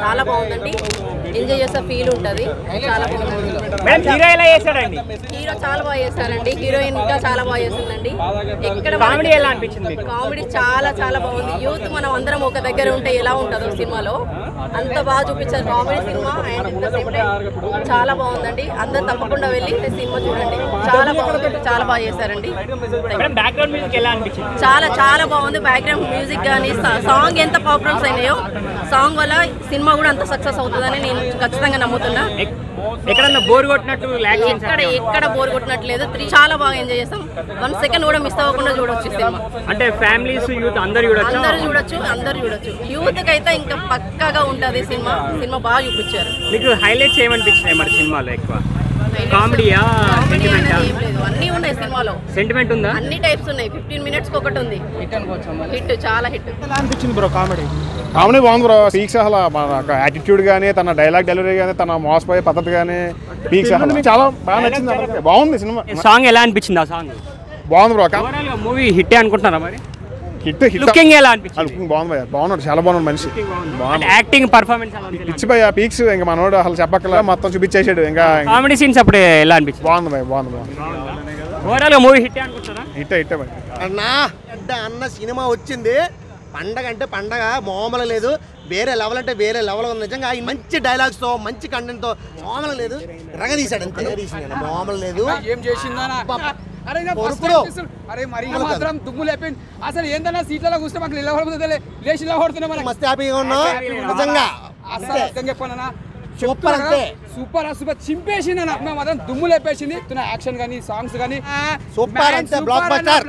చాలా బాగుందండి. ఎంజాయ్ చేసే ఫీల్ ఉంటుంది. చాలా బాగుంది. హీరో ఎలా చేశాడండి? హీరో చాలా బాగా చేశారండి. హీరోయిన్ ఇంకా చాలా బాగా చేస్తుందండి. ఎక్కడ కామెడీ ఎలా అనిపించింది? కామెడీ చాలా చాలా బాగుంది. యూత్ మనం అందరం ఒక దగ్గర ఉంటే ఎలా ఉంటుందో సినిమాలో అంత బాగా చూపించారు. కామెడీ సినిమా అండ్ చాలా బాగుందండి. అందరు తప్పకుండా వెళ్ళి సినిమా చూడండి. చాలా బాగుంది. చాలా బాగా చేశారండి. బ్యాక్గ్రౌండ్ మ్యూజిక్ ఎలా అనిపించింది? చాలా చాలా బాగుంది. బ్యాక్గ్రౌండ్ మ్యూజిక్ కానీ సాంగ్ ఎంత పాపులర్స్ అయినాయో సాంగ్ వల్ల సినిమా కూడా అంత సక్సెస్ అవుతుందని నేను ఖచ్చితంగా నమ్ముతున్నా. ఎక్కడన్నా బోర్ కొట్టినట్టు ఎక్కడ బోర్ కొట్టినట్లేదు. చాలా బాగా ఎంజాయ్ చేస్తాం. 1 సెకండ్ కూడా మిస్ అవ్వకుండా చూడొచ్చు సినిమా. అంటే ఫ్యామిలీస్ యూత్ అందరు చూడొచ్చు. యూత్ కి అయితే ఇంకా పక్కాగా ఉంటది సినిమా. బాగా చూపించారు. మీకు హైలైట్స్ ఏమనిపించినాయి మరి సినిమాలో? ఎక్కువ కామెడీయా, సెంటిమెంటా? అన్ని ఉన్నాయి సినిమాలో. సెంటిమెంట్ ఉందా? అన్ని టైప్స్ ఉన్నాయి. 15 minutes ఒకటి ఉంది. హిట్ చాలా హిట్ అనిపించింది బ్రో. కామెడీ బాగుంది బ్రో. పీక్స్ అసలు యాటిట్యూడ్ కానీ, తన డైలాగ్ డెలివరీ కానీ, తన మోసపోయే పద్ధతి కానీ పీక్స్ చాలా బాగా నచ్చింది. బాగుంది సినిమా. సాంగ్ ఎలా అనిపించింది? ఆ సాంగ్ బాగుంది బ్రో. మూవీ హిట్ అనుకుంటున్నారా మరి? హిట్ లుకింగ్ ఎలా అనిపించింది? బాగుంది భయ్యా. బాగున్నాడు, చాలా బాగున్నాడు మనిషి. యాక్టింగ్ పర్ఫార్మెన్స్ పిచ్చి భయ్యా. పీక్స్ ఇంకా మనోడు అసలు చెప్పక్కల మొత్తం చూపించేసాడు. ఇంకా కామెడీ సీన్స్ అప్పుడు ఎలా అనిపించింది? బాగుంది భయ్యా. బాగుంది. ఓవరాల్ గా మూవీ హిట్ అనుకుంటారా? హిట్ భయ్యా. అన్న సినిమా వచ్చింది. పండగ అంటే పండగ మామూలు లేదు. వేరే లెవెల్ అంటే వేరే లెవెల్ ఉంది. నిజంగా మంచి డైలాగ్స్ తో, మంచి కంటెంట్ తో మామూలు లేదు. రగదీశాడు అంతే. మామూలు లేదు. ఏం చేసిందా? అరే మరి మాత్రం దుమ్ము లేపింది. అసలు ఏందన్నా సీట్లలో కూర్చొని మాకు లేచి నిలబడుతున్నాం. మస్తు హ్యాపీగా ఉన్నాం నిజంగా. అసలు అర్థం చెప్పానన్నా. సూపర్ అంటే సూపర్ చింపేసింది. మేము మాత్రం దుమ్ము లేపేసింది. యాక్షన్ కానీ, సాంగ్స్ కానీ సూపర్ అంటే బ్లాక్ బస్టర్.